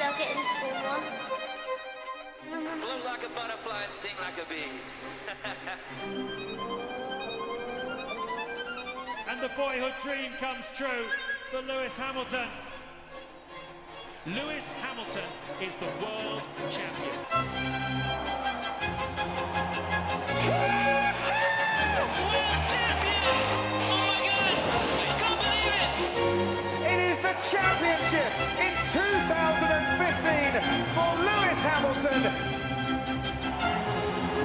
I'll get into Formula 1. Float like a butterfly, sting like a bee. And the boyhood dream comes true for Lewis Hamilton. Lewis Hamilton is the world champion. It is the championship in 2015 for Lewis Hamilton.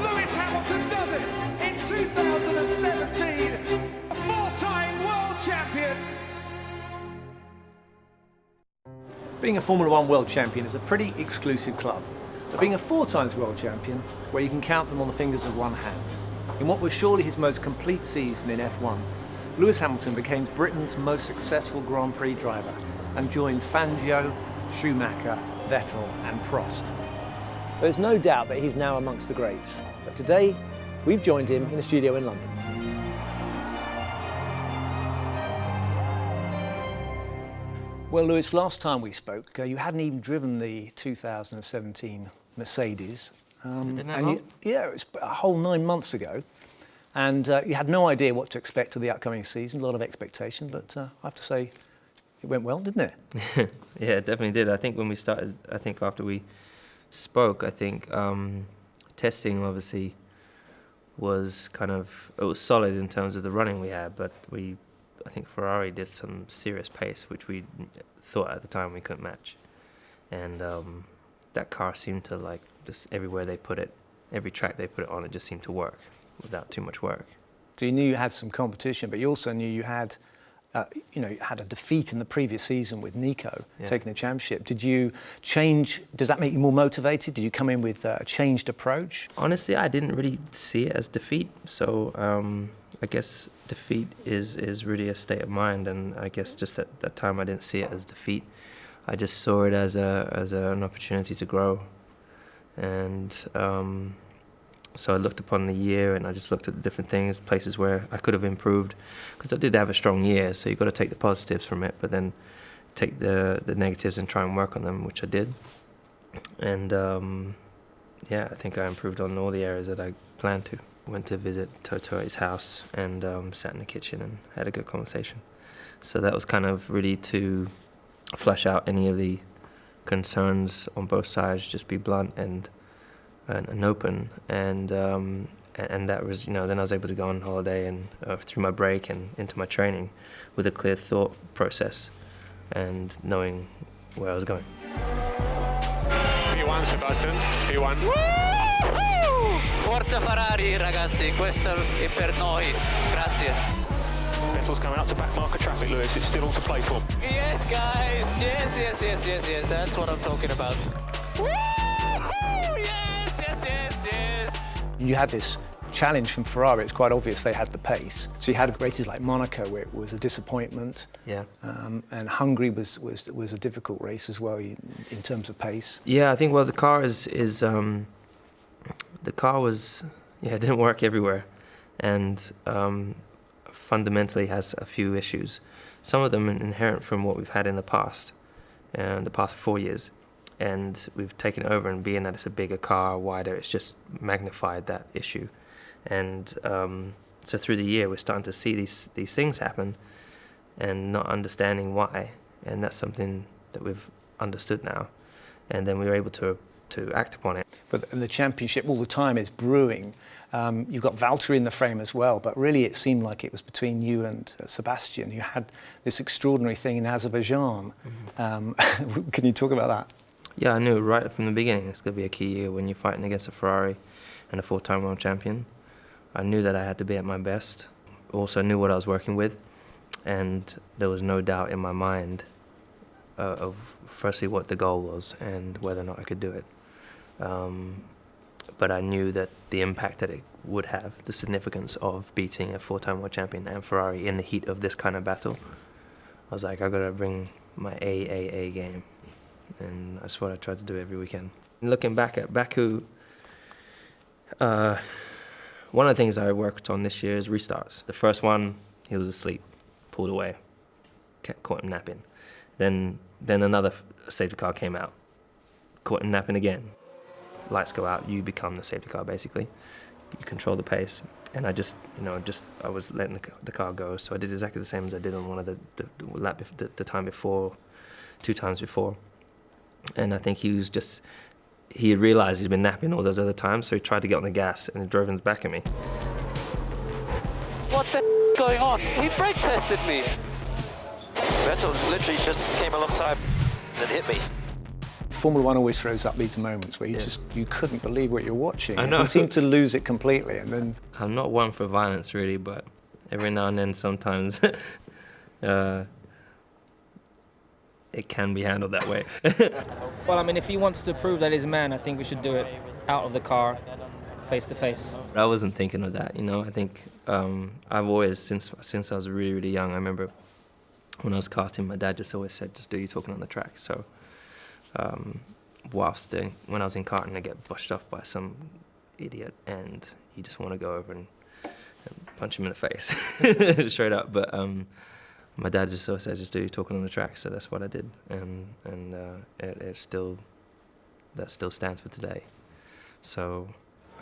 Lewis Hamilton does it in 2017, a four-time world champion. Being a Formula One world champion is a pretty exclusive club, but being a 4 times world champion, where you can count them on the fingers of one hand. In what was surely his most complete season in F1, Lewis Hamilton became Britain's most successful Grand Prix driver and joined Fangio, Schumacher, Vettel and Prost. There's no doubt that he's now amongst the greats, but today we've joined him in a studio in London. Well, Lewis, last time we spoke, you hadn't even driven the 2017 Mercedes. Yeah, it was a whole 9 months ago. And you had no idea what to expect of the upcoming season, a lot of expectation, but I have to say, it went well, didn't it? Yeah, it definitely did. I think when we started, after we spoke, testing obviously was it was solid in terms of the running we had, but I think Ferrari did some serious pace, which we thought at the time we couldn't match. And that car seemed to, just everywhere they put it, every track they put it on, it just seemed to work without too much work. So you knew you had some competition, but you also knew you had, you had a defeat in the previous season with Nico, taking the championship. Did you change, does that make you more motivated? Did you come in with a changed approach? Honestly, I didn't really see it as defeat, so I guess defeat is really a state of mind, and I guess just at that time I didn't see it as defeat. I just saw it as an opportunity to grow, and so I looked upon the year and I just looked at the different things, places where I could have improved, because I did have a strong year, so you've got to take the positives from it, but then take the negatives and try and work on them, which I did. And yeah, I think I improved on all the areas that I planned to. Went to visit Toto at his house and sat in the kitchen and had a good conversation. So that was kind of really to flush out any of the concerns on both sides, just be blunt and open, and that was, then I was able to go on holiday and through my break and into my training with a clear thought process and knowing where I was going. P1 Sebastian, P1. Forza Ferrari, ragazzi, questo è per noi. Grazie. Vettel's coming up to back marker traffic, Lewis. It's still all to play for. Yes, guys. Yes. That's what I'm talking about. You had this challenge from Ferrari. It's quite obvious they had the pace. So you had races like Monaco, where it was a disappointment. Yeah. And Hungary was a difficult race as well in terms of pace. Yeah, I think the car it didn't work everywhere, and fundamentally has a few issues. Some of them are inherent from what we've had in the past 4 years. And we've taken it over, and being that it's a bigger car, wider, it's just magnified that issue. And so through the year, we're starting to see these things happen and not understanding why. And that's something that we've understood now. And then we were able to act upon it. But the championship all the time is brewing. You've got Valtteri in the frame as well, but really it seemed like it was between you and Sebastian. You had this extraordinary thing in Azerbaijan. Mm-hmm. Can you talk about that? Yeah, I knew right from the beginning it's going to be a key year when you're fighting against a Ferrari and a 4-time world champion. I knew that I had to be at my best. Also knew what I was working with, and there was no doubt in my mind of firstly what the goal was and whether or not I could do it. But I knew that the impact that it would have, the significance of beating a 4-time world champion and Ferrari in the heat of this kind of battle. I was like, I've got to bring my A game. And that's what I tried to do every weekend. Looking back at Baku, one of the things I worked on this year is restarts. The first one, he was asleep, pulled away, caught him napping. Then another safety car came out, caught him napping again. Lights go out, you become the safety car basically. You control the pace. And I just, I was letting the car go. So I did exactly the same as I did on one of the time before, 2 times before. And I think he had realized he'd been napping all those other times, so he tried to get on the gas and he drove in the back at me. What the going on? He brake tested me. Vettel literally just came alongside and hit me. Formula One always throws up these moments where you couldn't believe what you're watching. I know. You seem to lose it completely, and then... I'm not one for violence really, but every now and then sometimes it can be handled that way. Well, I mean, if he wants to prove that he's a man, I think we should do it out of the car, face to face. I wasn't thinking of that, I think I've always, since I was really, really young, I remember when I was karting, my dad just always said, just do your talking on the track. So when I was in karting, I get brushed off by some idiot and you just want to go over and punch him in the face, straight up. But my dad just always said, just do your talking on the track. So that's what I did, and that still stands for today. So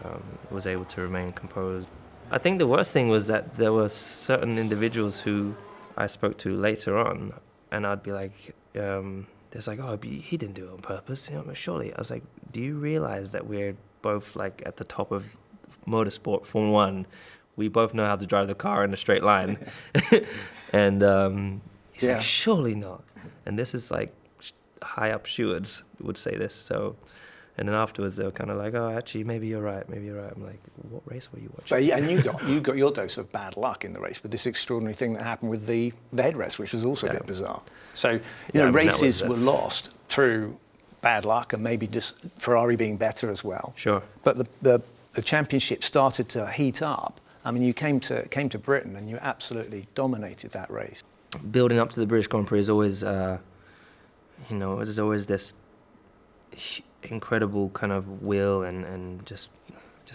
I was able to remain composed. I think the worst thing was that there were certain individuals who I spoke to later on, and I'd be like, there's like, oh, he didn't do it on purpose, surely. I was like, do you realize that we're both like at the top of motorsport, Formula One? We both know how to drive the car in a straight line. And he's like, surely not. And this is like high up stewards would say this. So, and then afterwards they were kind of like, oh, actually, maybe you're right. I'm like, what race were you watching? But, and you got your dose of bad luck in the race with this extraordinary thing that happened with the headrest, which was also a bit bizarre. So, races were lost through bad luck and maybe just Ferrari being better as well. Sure. But the championship started to heat up. I mean, you came to Britain and you absolutely dominated that race. Building up to the British Grand Prix is always, there's always this incredible kind of will and just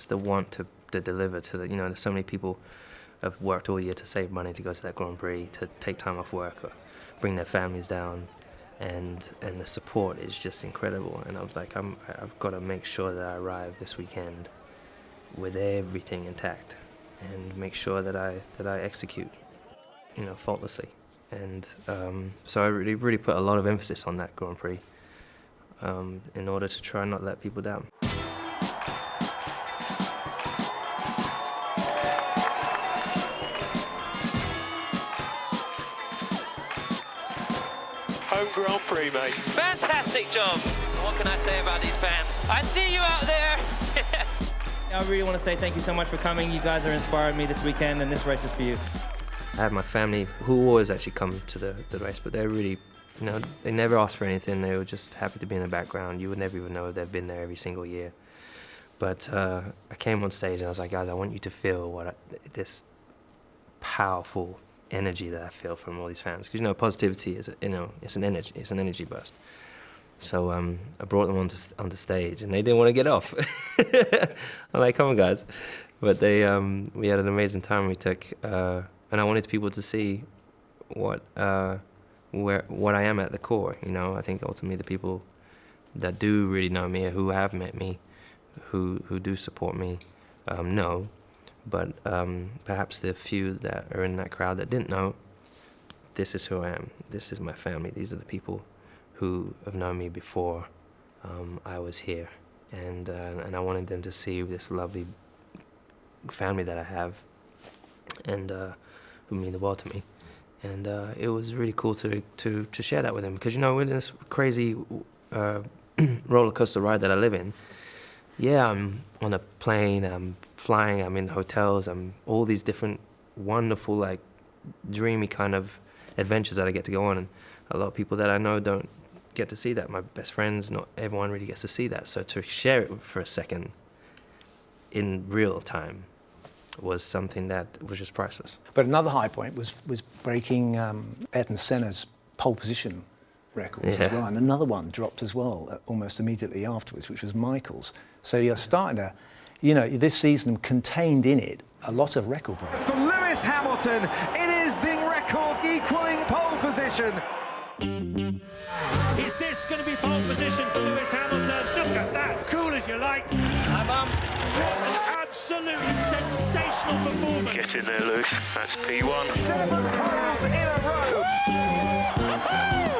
the want to deliver to the, there's so many people have worked all year to save money to go to that Grand Prix, to take time off work or bring their families down, and the support is just incredible. And I was like, I've got to make sure that I arrive this weekend with everything intact and make sure that I execute, faultlessly. And so I really put a lot of emphasis on that Grand Prix in order to try and not let people down. Home Grand Prix, mate. Fantastic job. What can I say about these fans? I see you out there. I really want to say thank you so much for coming. You guys are inspiring me this weekend, and this race is for you. I have my family who always actually come to the race, but they're really, they never ask for anything. They were just happy to be in the background. You would never even know they've been there every single year. But I came on stage and I was like, guys, I want you to feel this powerful energy that I feel from all these fans. Because positivity is, it's an energy burst. So I brought them onto stage, and they didn't want to get off. I'm like, come on, guys. But we had an amazing time. We took, and I wanted people to see what I am at the core. I think ultimately the people that do really know me, or who have met me, who do support me, know. But perhaps the few that are in that crowd that didn't know, this is who I am. This is my family. These are the people who have known me before I was here, and I wanted them to see this lovely family that I have, and who mean the world to me, and it was really cool to share that with them, because in this crazy roller coaster ride that I live in, I'm on a plane, I'm flying, I'm in hotels, I'm all these different wonderful, like dreamy kind of adventures that I get to go on, and a lot of people that I know don't get to see that. My best friends, not everyone really gets to see that. So to share it for a second in real time was something that was just priceless. But another high point was breaking Ayrton Senna's pole position records as well. And another one dropped as well almost immediately afterwards, which was Michael's. So you're starting to, this season contained in it a lot of record breaks. For Lewis Hamilton, it is the record equaling pole position. Is this going to be pole position for Lewis Hamilton? Look at that, cool as you like. Hi, Mum. An absolutely sensational performance. Get in there, Lewis. That's P1. 7 poles in a row.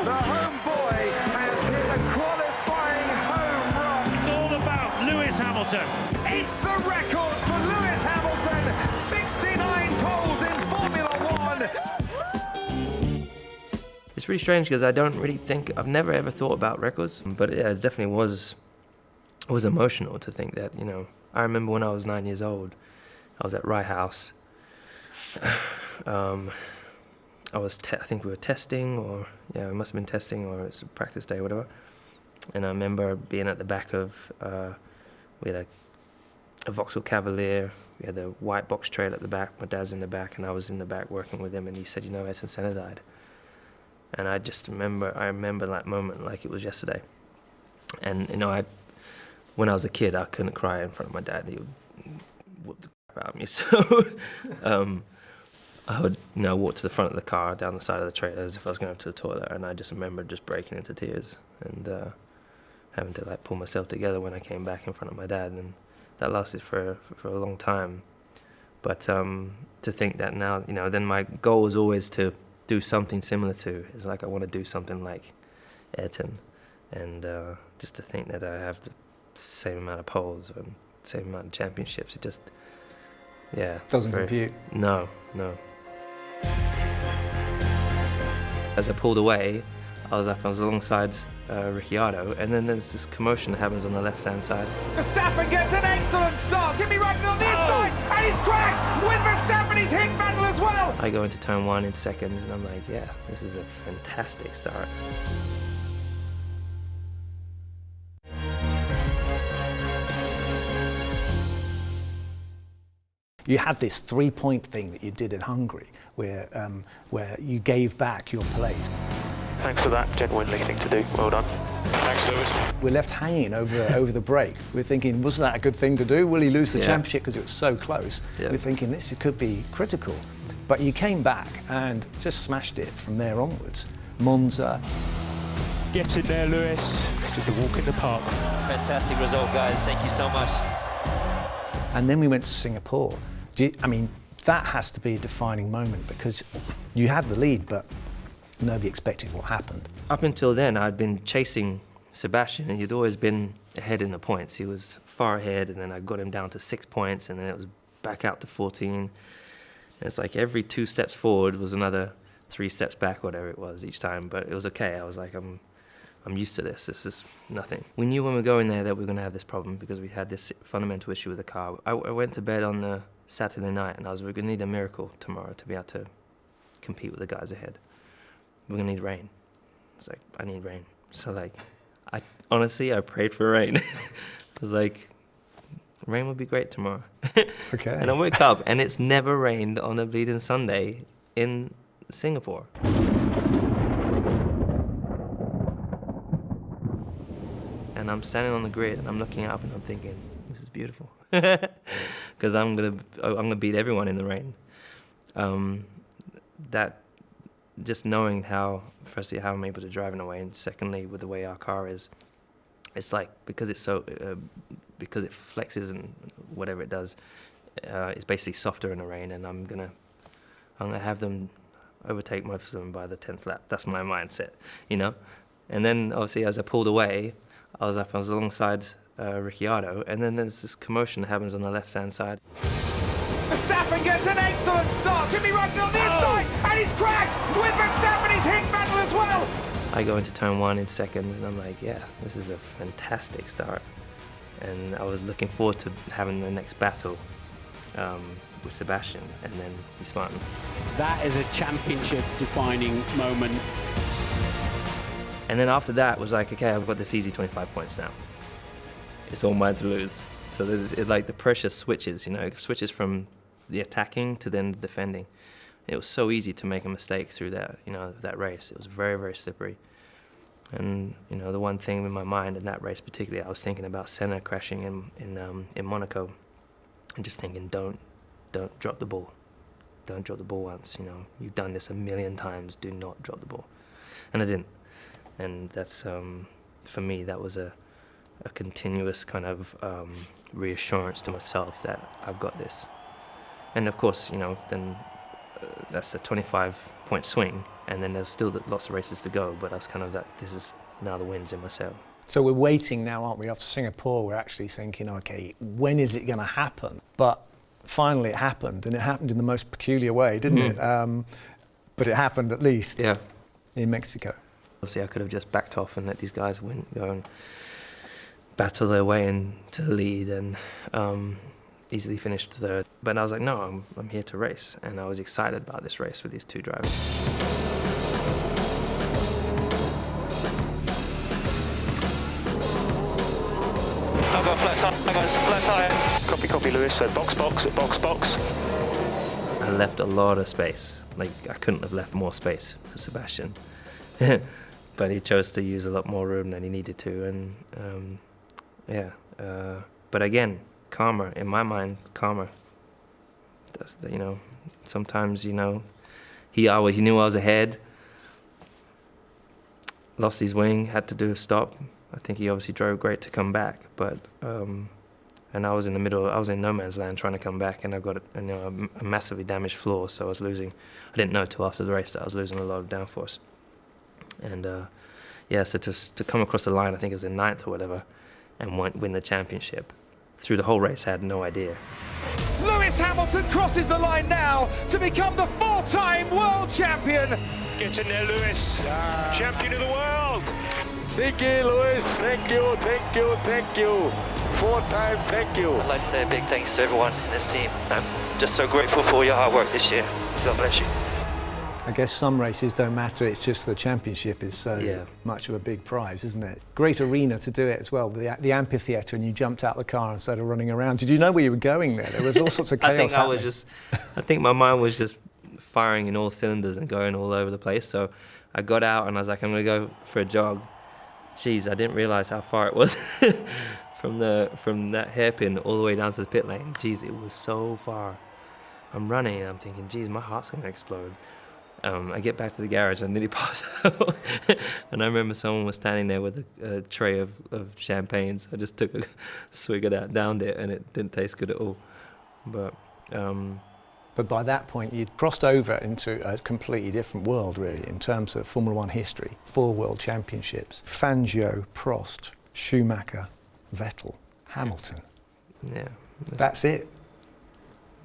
The home boy has hit a qualifying home run. It's all about Lewis Hamilton. It's the record for Lewis Hamilton. 69 poles in Formula One. It's really strange because I don't really think, I've never ever thought about records, but yeah, it definitely was emotional to think that, you know, I remember when I was 9 years old, I was at Rye House. I think we were testing, or yeah, it must have been testing, or it was a practice day, whatever. And I remember being at the back of, we had a Vauxhall Cavalier, we had the white box trailer at the back, my dad's in the back, and I was in the back working with him, and he said, you know, Ayrton Senna died. And I remember that moment like it was yesterday. And, you know, when I was a kid, I couldn't cry in front of my dad. He would whoop the crap out of me. So I would, you know, walk to the front of the car, down the side of the trailer as if I was going to the toilet. And I just remember just breaking into tears and having to, like, pull myself together when I came back in front of my dad. And that lasted for a long time. But to think that now, you know, then my goal was always to do something similar to. It's like I want to do something like Ayrton, and just to think that I have the same amount of poles and same amount of championships, it just, yeah. Doesn't compute. No. As I pulled away, I was alongside Ricciardo, and then there's this commotion that happens on the left-hand side. Verstappen gets an excellent start. Kimi Räikkönen on the inside, and he's crashed with Verstappen. He's hit Vettel as well. I go into turn 1 in second, and I'm like, yeah, this is a fantastic start. You had this 3-point thing that you did in Hungary, where you gave back your place. Thanks for that. Genuinely thing to do. Well done. Thanks, Lewis. We're left hanging over the break. We're thinking, was that a good thing to do? Will he lose the championship because it was so close? Yeah. We're thinking this could be critical. But you came back and just smashed it from there onwards. Monza. Get in there, Lewis. It's just a walk in the park. Fantastic result, guys. Thank you so much. And then we went to Singapore. That has to be a defining moment because you had the lead, but nobody expected what happened. Up until then, I'd been chasing Sebastian, and he'd always been ahead in the points. He was far ahead, and then I got him down to 6 points, and then it was back out to 14. And it's like every 2 steps forward was another 3 steps back, whatever it was each time. But it was okay. I was like, I'm used to this. This is nothing. We knew when we were going there that we were going to have this problem because we had this fundamental issue with the car. I went to bed on the Saturday night, and we're going to need a miracle tomorrow to be able to compete with the guys ahead. We're going to need rain. It's like, I need rain. So, like, I prayed for rain. I was like, rain would be great tomorrow. Okay. And I wake up, and it's never rained on a bleeding Sunday in Singapore. And I'm standing on the grid, and I'm looking up, and I'm thinking, this is beautiful. Because I'm gonna beat everyone in the rain. That just knowing firstly how I'm able to drive in a way, and secondly with the way our car is, it's like because it flexes and whatever it does, it's basically softer in the rain, and I'm gonna have them overtake most of them by the 10th lap. That's my mindset, you know. And then obviously as I pulled away, I was alongside Ricciardo, and then there's this commotion that happens on the left-hand side. Verstappen gets an excellent start. Kimi Räikkönen on the inside, and he's crashed with Verstappen. He's hit Vettel as well. I go into turn 1 in second, and I'm like, yeah, this is a fantastic start. And I was looking forward to having the next battle with Sebastian, and then he spun. That is a championship-defining moment. And then after that was like, okay, I've got this easy 25 points now. It's all mine to lose. So like the pressure switches, you know, it switches from the attacking to then the defending. It was so easy to make a mistake through that, you know, that race. It was very, very slippery. And, you know, the one thing in my mind in that race particularly, I was thinking about Senna crashing in Monaco and just thinking, don't drop the ball. Don't drop the ball once, you know. You've done this a million times, do not drop the ball. and I didn't. And that's, for me, that was a continuous kind of reassurance to myself that I've got this. And of course, you know, then that's a 25-point swing, and then there's still lots of races to go, but I was kind of that, this is now the wind's in my sail. So we're waiting now, aren't we? After Singapore, we're actually thinking, okay, when is it going to happen? But finally it happened, and it happened in the most peculiar way, didn't it? But it happened at least in Mexico. Obviously, I could have just backed off and let these guys go and battle their way into the lead and easily finished third. But I was like, no, I'm here to race, and I was excited about this race with these two drivers. I've got a flat tyre, guys, flat tyre. Copy, Lewis. So box. I left a lot of space. Like, I couldn't have left more space for Sebastian. But he chose to use a lot more room than he needed to, and but again, karma, in my mind, karma. You know, sometimes, you know, he knew I was ahead, lost his wing, had to do a stop. I think he obviously drove great to come back, but and I was in the middle, I was in no man's land trying to come back, and I've got a massively damaged floor, so I was losing. I didn't know till after the race that I was losing a lot of downforce. And so to come across the line, I think it was in 9th or whatever, and win the championship. Through the whole race, I had no idea. Lewis Hamilton crosses the line now to become the 4-time world champion. Get in there, Lewis. Champion of the world. Thank you, Lewis. Thank you. 4-time, thank you. I'd like to say a big thanks to everyone in this team. I'm just so grateful for all your hard work this year. God bless you. I guess some races don't matter, it's just the championship is so much of a big prize, isn't it? Great arena to do it as well, the amphitheatre, and you jumped out the car and started running around. Did you know where you were going there? There was all sorts of chaos I think my mind was just firing in all cylinders and going all over the place. So I got out and I was like, I'm going to go for a jog. Jeez, I didn't realise how far it was from that hairpin all the way down to the pit lane. Jeez, it was so far. I'm running and I'm thinking, geez, my heart's going to explode. I get back to the garage and nearly pass out. And I remember someone was standing there with a tray of champagne. So I just took a swig of that, downed it, and it didn't taste good at all. But by that point, you'd crossed over into a completely different world, really, in terms of Formula One history. 4 world championships. Fangio, Prost, Schumacher, Vettel, Hamilton. Yeah. That's it.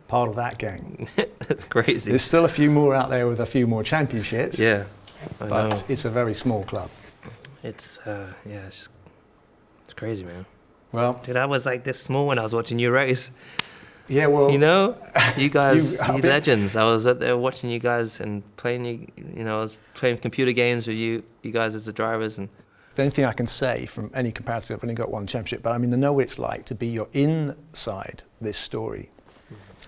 Part of that gang. That's crazy. There's still a few more out there with a few more championships. Yeah, but it's a very small club. It's it's crazy, man. Well, dude, I was like this small when I was watching you race. Yeah, well, you know, you guys, you legends. I was out there watching you guys and playing. You know, I was playing computer games with you guys as the drivers. And the only thing I can say from any comparison, I've only got one championship, but I mean, I know what it's like to be you're inside this story.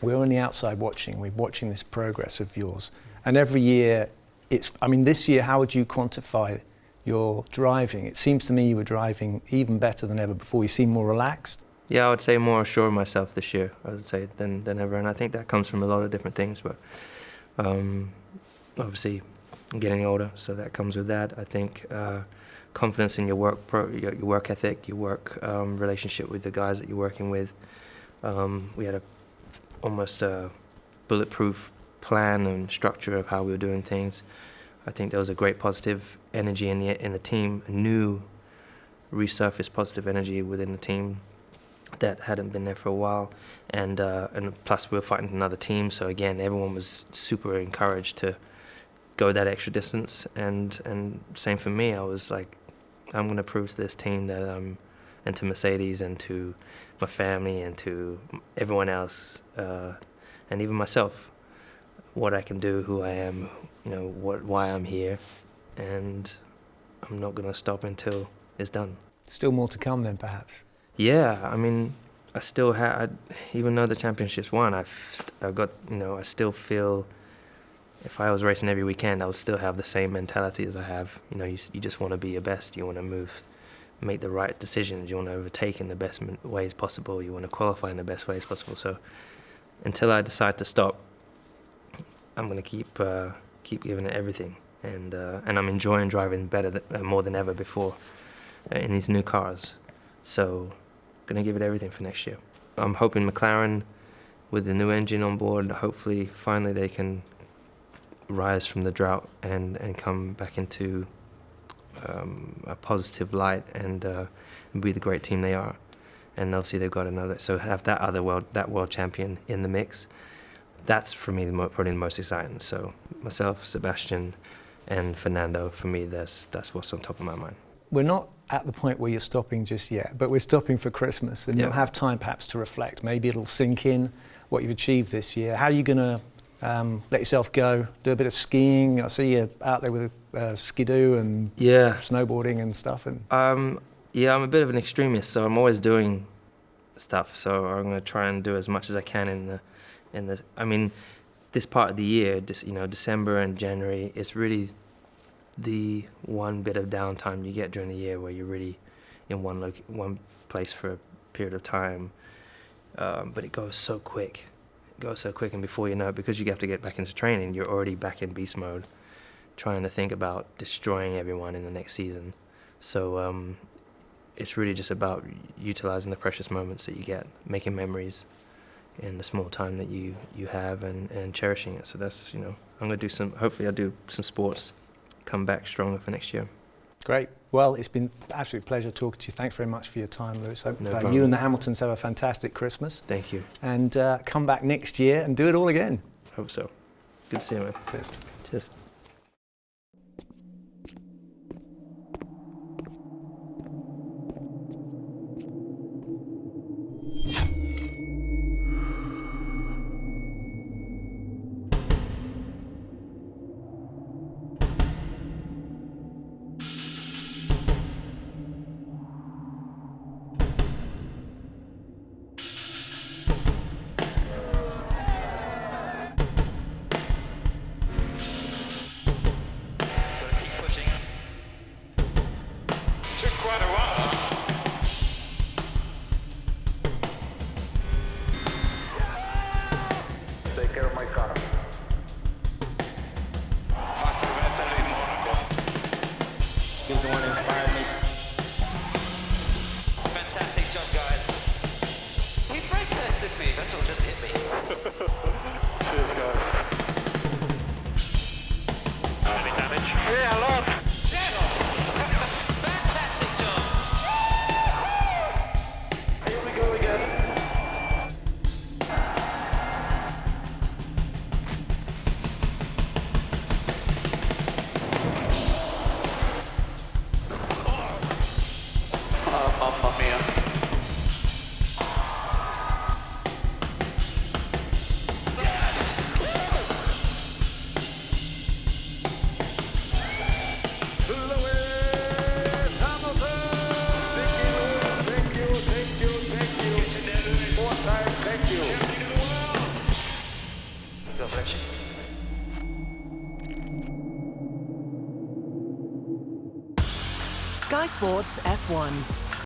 We're on the outside watching. We're watching this progress of yours. And every year, this year, how would you quantify your driving? It seems to me you were driving even better than ever before. You seem more relaxed. Yeah, I would say more assured of myself this year, I would say, than ever. And I think that comes from a lot of different things. But obviously, I'm getting older, so that comes with that. I think confidence in your work, your work ethic, your work relationship with the guys that you're working with. We had almost a bulletproof plan and structure of how we were doing things. I think there was a great positive energy in the team, a new resurfaced positive energy within the team that hadn't been there for a while, and plus we were fighting another team, so again everyone was super encouraged to go that extra distance, and same for me. I was like, I'm going to prove to this team that and to Mercedes and to my family and to everyone else, and even myself, what I can do, who I am, you know, why I'm here, and I'm not going to stop until it's done. Still more to come then, perhaps? Yeah, I mean, I still had, even though the championship's won, I've got, you know, I still feel if I was racing every weekend, I would still have the same mentality as I have. You know, you just want to be your best, you want to make the right decisions, you want to overtake in the best ways possible, you want to qualify in the best ways possible. So until I decide to stop, I'm going to keep giving it everything. and I'm enjoying driving more than ever before in these new cars. So, gonna give it everything for next year. I'm hoping McLaren, with the new engine on board, hopefully finally they can rise from the drought and come back into a positive light and be the great team they are. And obviously they've got another, so have that world champion in the mix. That's for me probably the most exciting. So myself, Sebastian, and Fernando, for me, that's what's on top of my mind. We're not at the point where you're stopping just yet, but we're stopping for Christmas, and you'll have time perhaps to reflect. Maybe it'll sink in what you've achieved this year. How are you going to let yourself go? Do a bit of skiing? I see you out there with skidoo and snowboarding and stuff. And yeah, I'm a bit of an extremist, so I'm always doing stuff. So I'm going to try and do as much as I can in the. I mean, this part of the year, December and January, is really the one bit of downtime you get during the year where you're really in one place for a period of time. But it goes so quick. And before you know it, because you have to get back into training, you're already back in beast mode, trying to think about destroying everyone in the next season. So it's really just about utilizing the precious moments that you get, making memories in the small time that you have, and cherishing it. So that's, I'm going to do hopefully I'll do some sports, come back stronger for next year. Great. Well, it's been an absolute pleasure talking to you. Thanks very much for your time, Lewis. Hope No problem. you and the Hamiltons have a fantastic Christmas. Thank you. And come back next year and do it all again. Hope so. Good to see you, man. Cheers. Cheers. He was the one that inspired me. Fantastic job, guys. We brake tested me. Vettel just hit me. Cheers, guys. Any damage? Yeah, a lot. Yes! Fantastic job. Here we go again. Mamma mia. God bless you. Sky Sports F1.